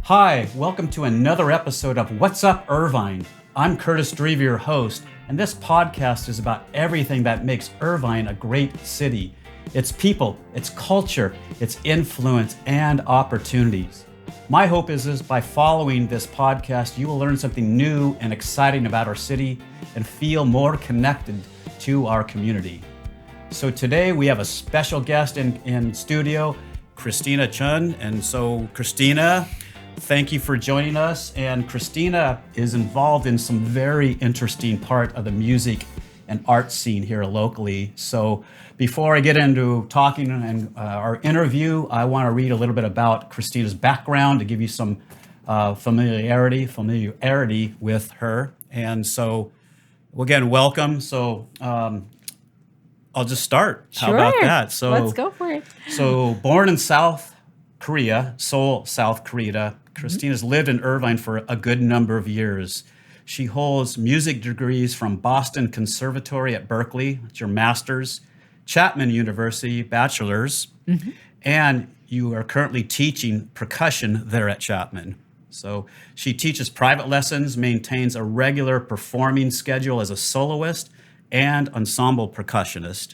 Hi, welcome to another episode of What's Up, Irvine. I'm Curtis Drever, your host, and this podcast is about everything that makes Irvine a great city. Its people, its culture, its influence, and opportunities. My hope is by following this podcast, you will learn something new and exciting about our city and feel more connected to our community. So today we have a special guest in studio, Christina Chun. And so Christina, thank you for joining us. And Christina is involved in some very interesting part of the music and art scene here locally. So before I get into talking and our interview, I want to read a little bit about Christina's background to give you some familiarity with her. And so, again, welcome. So I'll just start. How about that? So let's go for it. So born in South Korea, Seoul, South Korea, Christina's lived in Irvine for a good number of years. She holds music degrees from Boston Conservatory at Berkeley, it's your master's, Chapman University, bachelor's, and you are currently teaching percussion there at Chapman. So she teaches private lessons, maintains a regular performing schedule as a soloist and ensemble percussionist.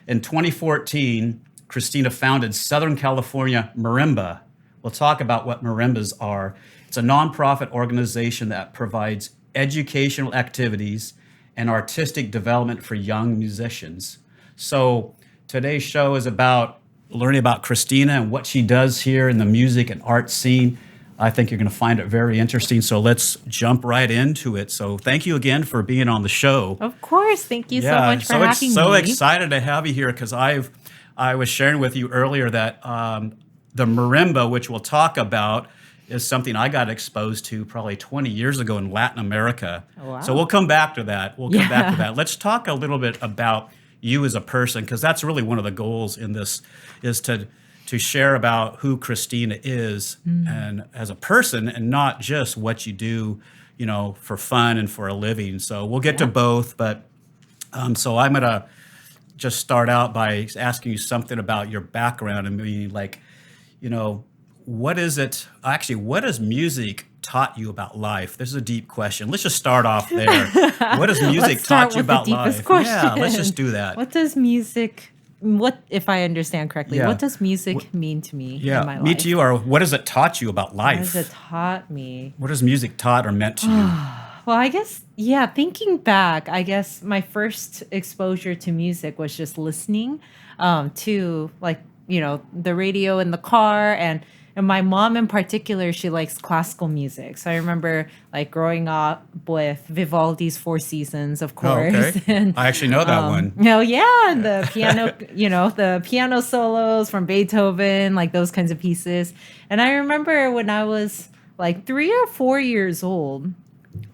In 2014, Christina founded Southern California Marimba. We'll talk about what marimbas are. It's a nonprofit organization that provides educational activities and artistic development for young musicians. So today's show is about learning about Christina and what she does here in the music and art scene. I think you're going to find it very interesting. So let's jump right into it. So thank you again for being on the show. Of course. Thank you so much for having me. So excited to have you here because I was sharing with you earlier that the marimba, which we'll talk about, is something I got exposed to probably 20 years ago in Latin America. Oh, wow. So we'll come back to that. Let's talk a little bit about you as a person, because that's really one of the goals in this, is to share about who Christina is and as a person, and not just what you do, for fun and for a living. So we'll get to both, but so I'm gonna just start out by asking you something about your background and maybe what has music taught you about life? This is a deep question. Let's just start off there. What has music taught you about life? Question. Yeah, let's just do that. If I understand correctly, what does music mean to me in my life? Me to you, or what has it taught you about life? What has it taught me? What has music taught or meant to you? Well, I guess, thinking back, I guess my first exposure to music was just listening to the radio in the car, and my mom in particular, she likes classical music. So I remember growing up with Vivaldi's Four Seasons, of course. Oh, okay. And, I actually know that one. Oh yeah, and the piano, the piano solos from Beethoven, those kinds of pieces. And I remember when I was 3 or 4 years old,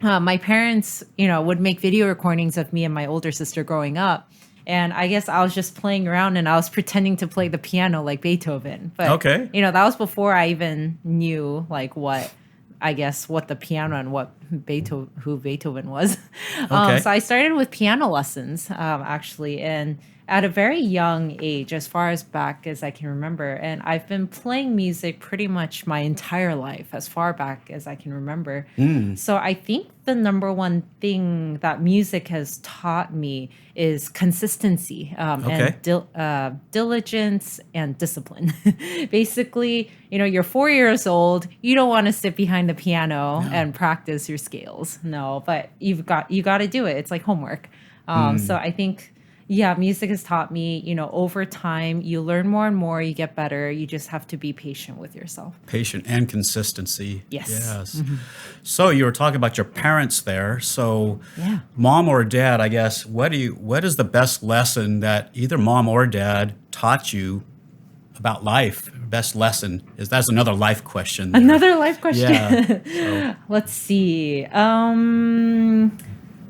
my parents, would make video recordings of me and my older sister growing up. And I guess I was just playing around and I was pretending to play the piano like Beethoven. But, that was before I even knew what the piano and who Beethoven was. So I started with piano lessons, actually. And at a very young age, as far as back as I can remember. And I've been playing music pretty much my entire life, as far back as I can remember. So I think the number one thing that music has taught me is consistency and diligence and discipline. Basically, you're 4 years old. You don't want to sit behind the piano and practice your scales. No, but you got to do it. It's like homework. So I think, music has taught me, over time, you learn more and more, you get better. You just have to be patient with yourself. Patient and consistency. Yes. So you were talking about your parents there. So mom or dad, I guess, what is the best lesson that either mom or dad taught you about life? Best lesson that's another life question there. Another life question. Yeah. Let's see.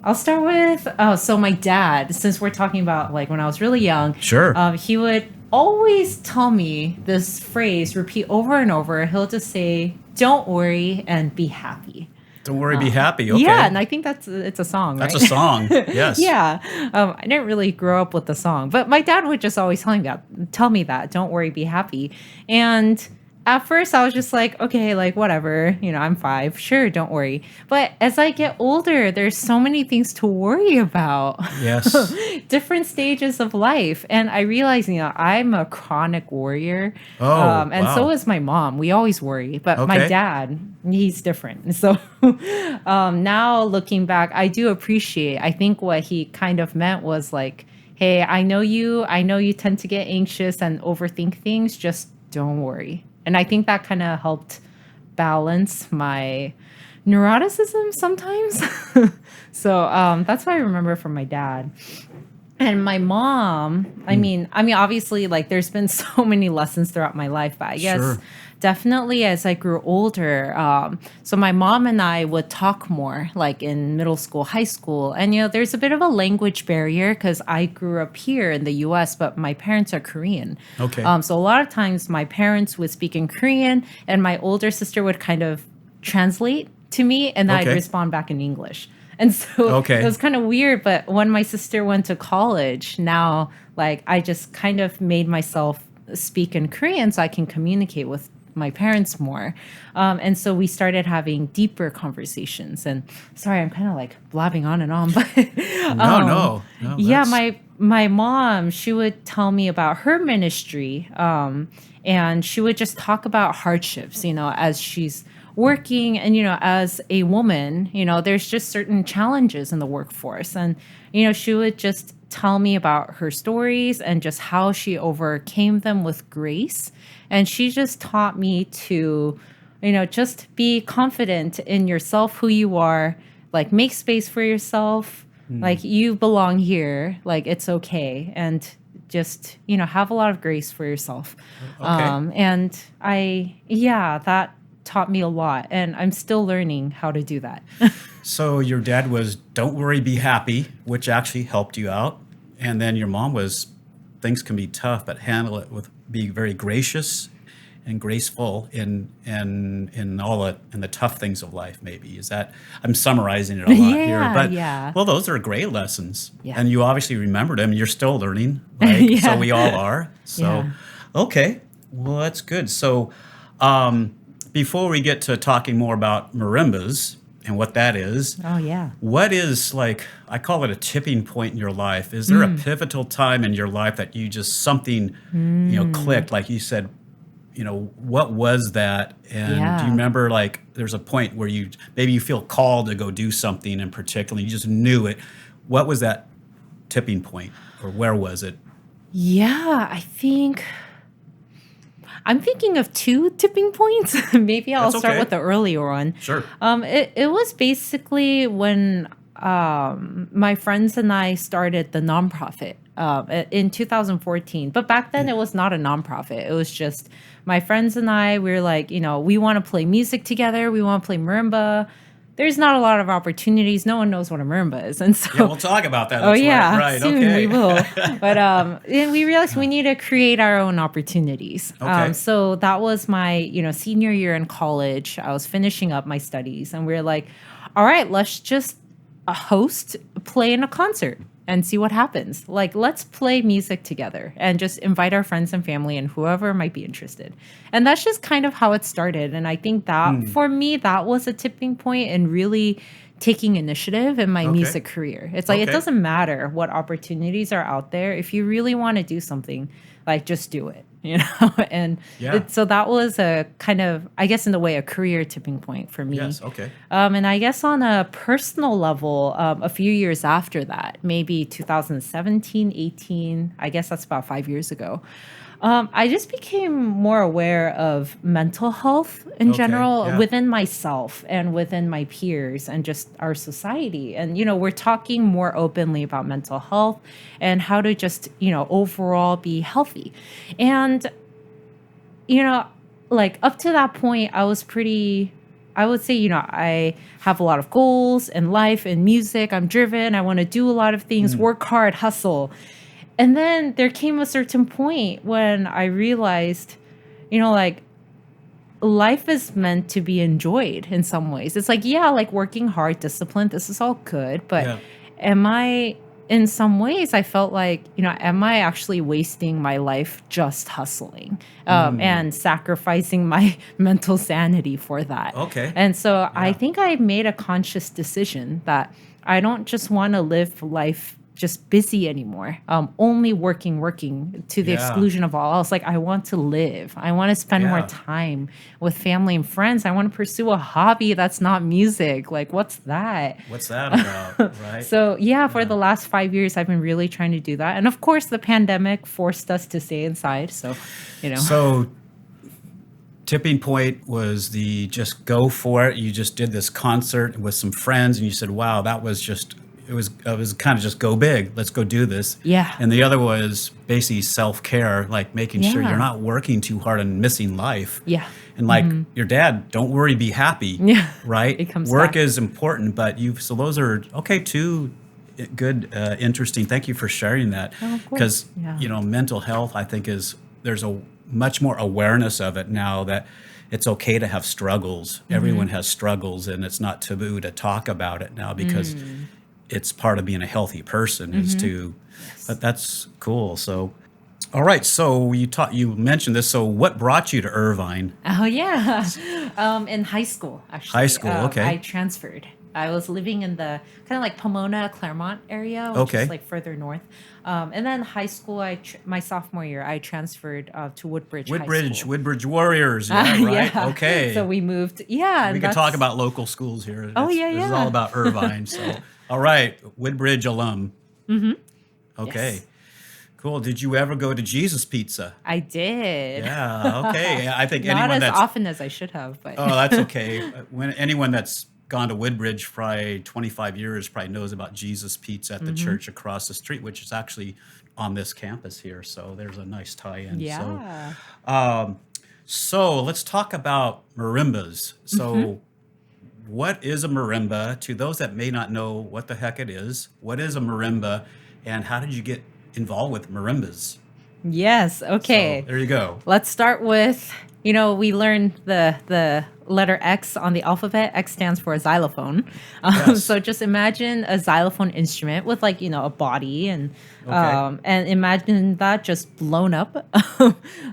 I'll start with, so my dad, since we're talking about when I was really young, he would always tell me this phrase, repeat over and over. He'll just say, "Don't worry and be happy." Don't worry, be happy. Okay. Yeah, and I think it's a song, right? That's a song, yes. Yeah. I didn't really grow up with the song, but my dad would just always tell me that, don't worry, be happy. And at first I was just like, okay, like whatever, I'm 5. Sure, don't worry. But as I get older, there's so many things to worry about. Yes. Different stages of life. And I realize, I'm a chronic worrier. Oh, And so wow. is my mom. We always worry. But my Okay. dad, he's different. So now looking back, I do appreciate, I think what he kind of meant was like, hey, I know you tend to get anxious and overthink things. Just don't worry. And I think that kind of helped balance my neuroticism sometimes. So that's what I remember from my dad. And my mom, I mean, obviously, like, there's been so many lessons throughout my life, but I guess Sure. definitely as I grew older, so my mom and I would talk more, like in middle school, high school, and there's a bit of a language barrier because I grew up here in the U.S., but my parents are Korean. Okay. So a lot of times my parents would speak in Korean, and my older sister would kind of translate to me, and then I'd Okay. respond back in English. And so Okay. it was kind of weird. But when my sister went to college, now, like, I just kind of made myself speak in Korean so I can communicate with my parents more. And so we started having deeper conversations. And sorry, I'm kind of like blabbing on and on, but No. yeah, That's my mom, she would tell me about her ministry, and she would just talk about hardships, as she's working, and as a woman, there's just certain challenges in the workforce, and she would just tell me about her stories and just how she overcame them with grace. And she just taught me to just be confident in yourself, who you are, like, make space for yourself, like, you belong here, like, it's okay, and just have a lot of grace for yourself. okay. And that taught me a lot, and I'm still learning how to do that. So your dad was don't worry, be happy, which actually helped you out. And then your mom was things can be tough, but handle it with be very gracious and graceful in all the tough things of life. Maybe is that I'm summarizing it a lot here, Yeah, but yeah. well, those are great lessons, Yeah. and you obviously remembered them. You're still learning, like so Yeah. we all are. So Yeah. okay, well that's good. So before we get to talking more about marimbas and what that is, Oh, yeah. what is like, I call it a tipping point in your life. Is there a pivotal time in your life that you just something, clicked? Like you said, what was that? And do you Yeah. remember like there's a point where maybe you feel called to go do something in particular, you just knew it. What was that tipping point or where was it? Yeah, I'm thinking of 2 tipping points. Maybe I'll That's start okay. with the earlier one. Sure. It was basically when my friends and I started the nonprofit in 2014. But back then, it was not a nonprofit. It was just my friends and I. We were like, we want to play music together. We want to play marimba. There's not a lot of opportunities. No one knows what a marimba is, and so Yeah, we'll talk about that. oh That's yeah, right. soon Okay. we will. But and we realized we need to create our own opportunities. Okay. So that was my senior year in college. I was finishing up my studies, and we were like, all right, let's just play in a concert and see what happens. Like, let's play music together and just invite our friends and family and whoever might be interested. And that's just kind of how it started. And I think that for me, that was a tipping point in really taking initiative in my Okay. music career. It's like, it Okay. doesn't matter what opportunities are out there. If you really want to do something, like, just do it. And Yeah. so that was a kind of, I guess, in a way, a career tipping point for me. Yes. Okay. And I guess on a personal level, a few years after that, maybe 2017, 18, I guess that's about 5 years ago, I just became more aware of mental health in Okay, general yeah. within myself and within my peers and just our society. And, we're talking more openly about mental health and how to just, overall be healthy. And, like, up to that point, I would say, I have a lot of goals in life and music. I'm driven. I want to do a lot of things, work hard, hustle. And then there came a certain point when I realized, like, life is meant to be enjoyed in some ways. It's like, yeah, like working hard, discipline, this is all good. But Yeah. am I in some ways, I felt like, am I actually wasting my life just hustling and sacrificing my mental sanity for that? Okay. And so I Yeah. think I made a conscious decision that I don't just want to live life just busy anymore, only working to the Yeah. exclusion of all else. Like, I want to live. I want to spend more Yeah. time with family and friends. I want to pursue a hobby that's not music. Like, what's that? What's that about? Right. So yeah, for Yeah. the last 5 years, I've been really trying to do that. And of course, the pandemic forced us to stay inside. So. So tipping point was the just go for it. You just did this concert with some friends and you said, wow, that was just, it was kind of just go big. Let's go do this. Yeah. And the other was basically self-care, like making sure Yeah. you're not working too hard and missing life. Yeah. And like your dad, don't worry, be happy. Yeah. Right? It comes Work back. is important, but so those are, okay, two good, interesting. Thank you for sharing that. Oh, of course. Because, Yeah. mental health, I think there's a much more awareness of it now that it's okay to have struggles. Mm-hmm. Everyone has struggles and it's not taboo to talk about it now because it's part of being a healthy person is to, but that's cool. So, all right. So you mentioned this. So what brought you to Irvine? Oh yeah. In high school, actually. High school, okay. I transferred. I was living in the kind of like Pomona, Claremont area, which Okay. is like further north. And then high school, my sophomore year, I transferred to Woodbridge High School. Woodbridge Warriors. Yeah, right. Yeah. Okay. So we moved. Yeah. We and can talk that's- about local schools here. Oh, This yeah, is yeah. all about Irvine. So, all right, Woodbridge alum. Okay, Yes. cool. Did you ever go to Jesus Pizza? I did. Yeah. Okay. I think Not anyone as that's often as I should have, but oh, that's okay. When anyone that's gone to Woodbridge for probably 25 years probably knows about Jesus Pizza at the church across the street, which is actually on this campus here. So there's a nice tie-in. yeah. So let's talk about marimbas. So what is a marimba? To those that may not know what the heck it is, what is a marimba and how did you get involved with marimbas? Yes. Okay. So there you go. Let's start with, we learned the letter X on the alphabet. X stands for a xylophone. Yes. So just imagine a xylophone instrument with like, a body and Okay. and imagine that just blown up,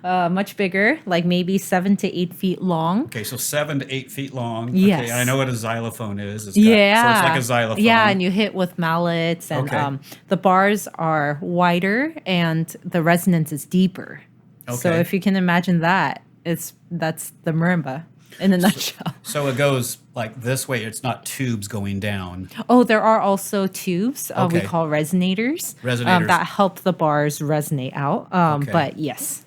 much bigger, like maybe 7 to 8 feet long. Okay, so 7 to 8 feet long. Okay, Yes. I know what a xylophone is. So Yeah. it's like a xylophone. Yeah, and you hit with mallets, and Okay. the bars are wider and the resonance is deeper. So Okay. if you can imagine that, that's the marimba in a nutshell. So it goes like this way. It's not tubes going down. Oh, there are also tubes we Okay. call resonators, Resonators. that help the bars resonate out. Okay. But yes.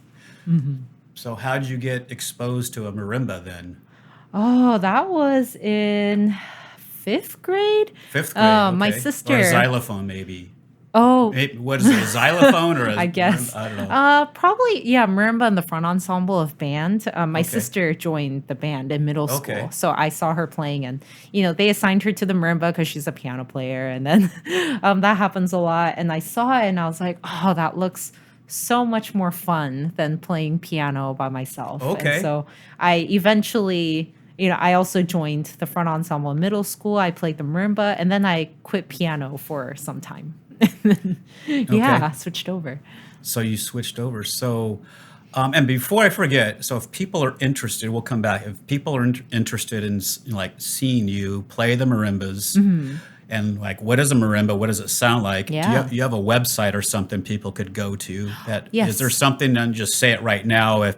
So how did you get exposed to a marimba then? Oh, that was in 5th grade. Fifth grade. My okay. sister. Or a xylophone, maybe. Oh, Maybe what is it? A xylophone or a I guess. marimba? I don't know. Probably, yeah, marimba in the front ensemble of band. My Okay. sister joined the band in middle school. Okay. So I saw her playing, and, they assigned her to the marimba because she's a piano player. And then that happens a lot. And I saw it and I was like, oh, that looks so much more fun than playing piano by myself. Okay. And so I eventually, I also joined the front ensemble in middle school. I played the marimba, and then I quit piano for some time. Yeah, switched over. So you switched over. So, and before I forget, so if people are interested, we'll come back. If people are interested in like seeing you play the marimbas, and like what is a marimba? What does it sound like? Yeah. Do you have a website or something people could go to? That Yes. is there something? And just say it right now. If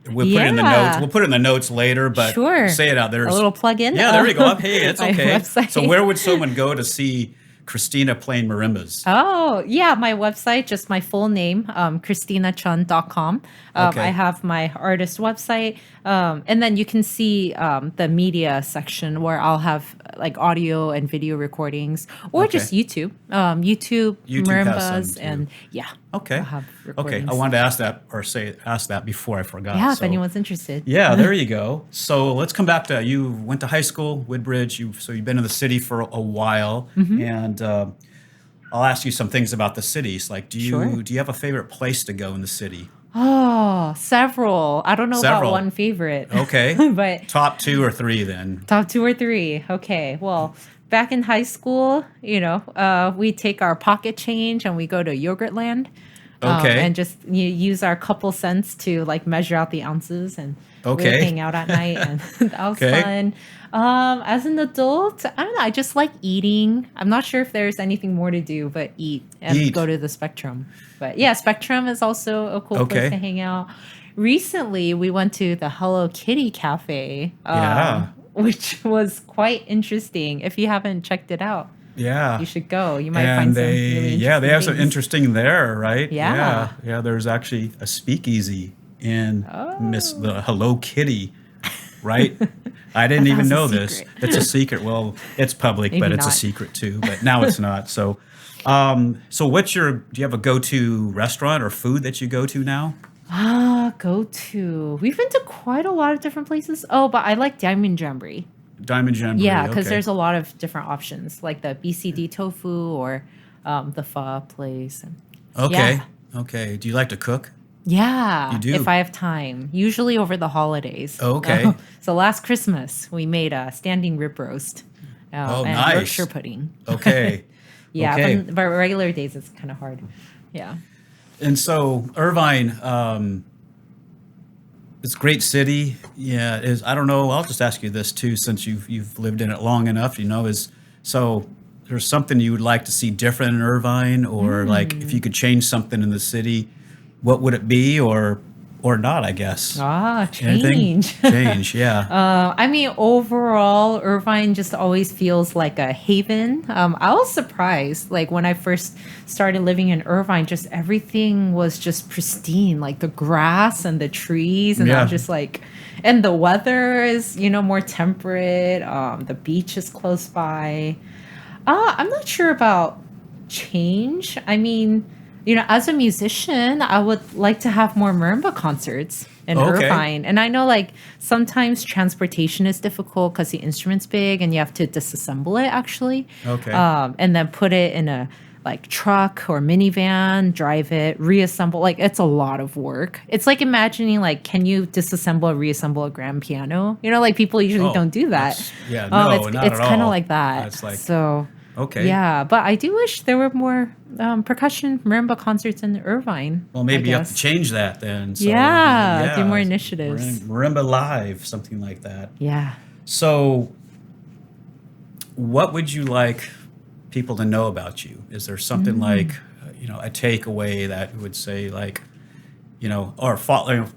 we'll put it in the Yeah. notes, we'll put it in the notes later. But Sure. say it out there. A little plug-in? Yeah, there you go. Hey, it's My okay. website. So where would someone go to see Christina playing marimbas? Oh, yeah, my website, just my full name, ChristinaChun.com. Okay. I have my artist website. And then you can see the media section where I'll have like audio and video recordings, or Okay. just YouTube. YouTube YouTube has marimbas, some, too. and yeah. Okay. I'll have Okay. recordings. I wanted to ask that before I forgot. Yeah, if So- anyone's interested. Yeah, there you go. So let's come back to you. Went to high school, Woodbridge. So you've been in the city for a while, Mm-hmm. and I'll ask you some things about the cities. Like, Sure. do you have a favorite place to go in the city? Oh, several. I don't know Several. about one favorite. Okay. But Top 2 or 3 then. top 2 or 3. Okay. Well, back in high school, we take our pocket change and we go to Yogurtland. Okay. And just use our couple cents to like measure out the ounces, and we would Okay. hang out at night, and that was Okay. fun. As an adult, I don't know. I just like eating. I'm not sure if there's anything more to do but eat and Eat. go to the Spectrum. But yeah, Spectrum is also a cool Okay. place to hang out. Recently, we went to the Hello Kitty Cafe, Yeah. which was quite interesting. If you haven't checked it out, Yeah. you should go. You might And find some they, really yeah, they have some things. interesting there, right? Yeah. Yeah. There's actually a speakeasy in Miss Oh. the Hello Kitty, right? I didn't That even was a know this. secret. It's a secret. Well, it's public, Maybe but it's a not. secret too. But now it's not. So, do you have a go-to restaurant or food that you go to now? Go to. We've been to quite a lot of different places. Oh, but I like Diamond Jamboree. Diamond Jamboree. Yeah, because okay. there's a lot of different options, like the BCD tofu or the pho place. Okay. Yeah. Okay. Do you like to cook? Yeah, You do? if I have time. Usually over the holidays. Okay. So last Christmas we made a standing rib roast. Oh, and nice. Yorkshire pudding. Okay. Yeah, Okay. but regular days it's kind of hard. Yeah. And so Irvine, it's a great city. Yeah, is I don't know. I'll just ask you this too, since you've lived in it long enough. Is so there's something you would like to see different in Irvine, or like if you could change something in the city, what would it be, or not? I guess. Anything? Change. Change. Yeah. I mean, overall, Irvine just always feels like a haven. I was surprised, like when I first started living in Irvine, just everything was just pristine, like the grass and the trees, and Yeah. I'm just like, and the weather is, more temperate. The beach is close by. I'm not sure about change. I mean, as a musician, I would like to have more marimba concerts in Okay. Irvine. And I know like sometimes transportation is difficult because the instrument's big and you have to disassemble it actually. Okay. And then put it in a like truck or minivan, drive it, reassemble. Like it's a lot of work. It's like imagining like, can you disassemble or reassemble a grand piano? Like people usually Oh, don't do that. yeah, no, it's not it's at kind of all. like that. It's like- so. Okay. Yeah, but I do wish there were more percussion marimba concerts in Irvine. Well, maybe I you have to guess. change that then. So, Yeah, do more initiatives. Marimba Live, something like that. Yeah. So, what would you like people to know about you? Is there something like, a takeaway that would say, like, or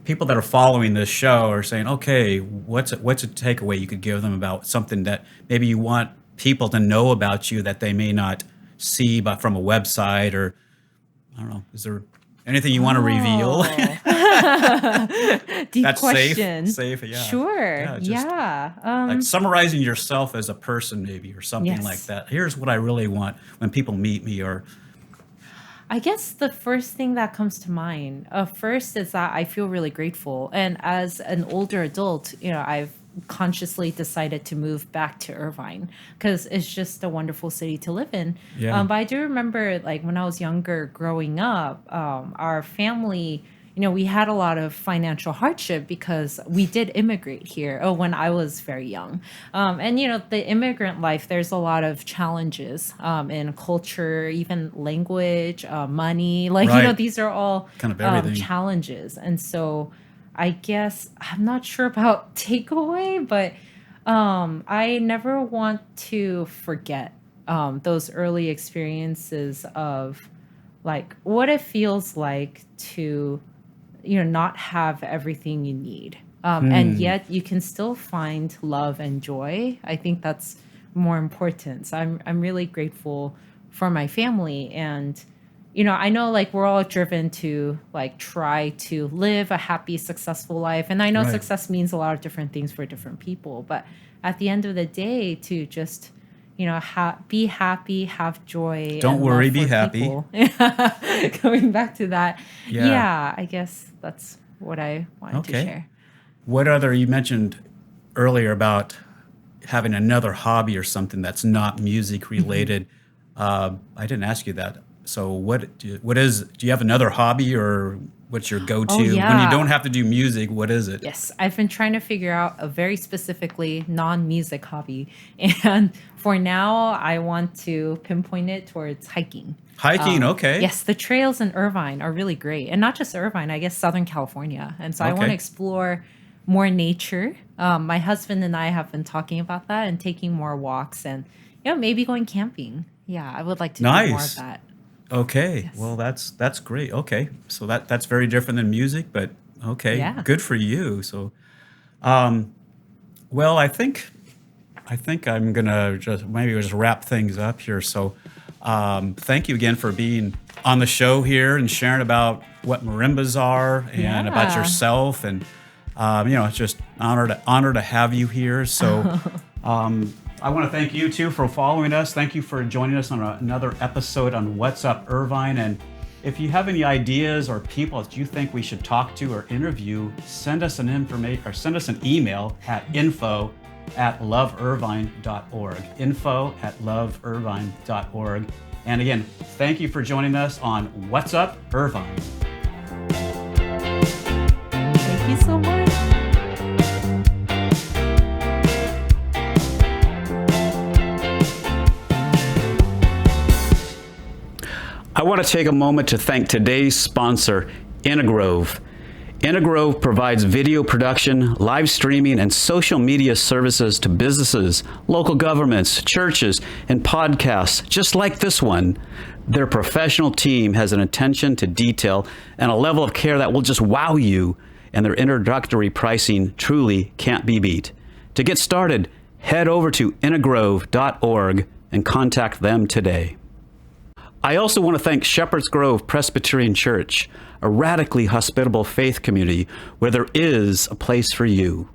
people that are following this show are saying, okay, what's a takeaway you could give them about something that maybe you want people to know about you that they may not see but from a website, or I don't know, is there anything you want to reveal? Deep That's question. safe, yeah. Sure. Yeah, just- Yeah. Like summarizing yourself as a person, maybe, or something Yes. like that. Here's what I really want when people meet me, or I guess the first thing that comes to mind first is that I feel really grateful. And as an older adult, I've consciously decided to move back to Irvine because it's just a wonderful city to live in. Yeah. But I do remember like when I was younger growing up, our family, we had a lot of financial hardship because we did immigrate here when I was very young. And, the immigrant life, there's a lot of challenges in culture, even language, money. Like, Right. these are all Kind of everything. challenges. And so I guess I'm not sure about takeaway, but I never want to forget those early experiences of like what it feels like to not have everything you need, and yet you can still find love and joy. I think that's more important. So I'm really grateful for my family. And I know like we're all driven to like try to live a happy, successful life, and I know Right. success means a lot of different things for different people, but at the end of the day, to just be happy, have joy. Don't and worry, love be for happy. people. Going back to that, Yeah. yeah, I guess that's what I wanted to Okay. share. what other, you mentioned earlier about having another hobby or something that's not music related. I didn't ask you that. So do you have another hobby, or what's your go-to Oh, when you yeah. don't have to do music? What is it? Yes, I've been trying to figure out a very specifically non-music hobby. And for now, I want to pinpoint it towards hiking. Hiking, okay. Yes, the trails in Irvine are really great. And not just Irvine, I guess Southern California. And so I want Okay. to explore more nature. My husband and I have been talking about that and taking more walks and, maybe going camping. Yeah, I would like to do more of Nice. that. Okay. Well, that's great. Okay. So that's very different than music, but okay. Yeah. Good for you. So well, I think I'm gonna just wrap things up here. So thank you again for being on the show here and sharing about what marimbas are and about Yeah. yourself, and it's just honor to have you here. So I want to thank you too for following us. Thank you for joining us on another episode on What's Up Irvine. And if you have any ideas or people that you think we should talk to or interview, send us an email at info@loveirvine.org. info@loveirvine.org. And again, thank you for joining us on What's Up Irvine. Thank you so much. I want to take a moment to thank today's sponsor, Intergrove. Intergrove provides video production, live streaming, and social media services to businesses, local governments, churches, and podcasts just like this one. Their professional team has an attention to detail and a level of care that will just wow you, and their introductory pricing truly can't be beat. To get started, head over to intergrove.org and contact them today. I also want to thank Shepherd's Grove Presbyterian Church, a radically hospitable faith community where there is a place for you.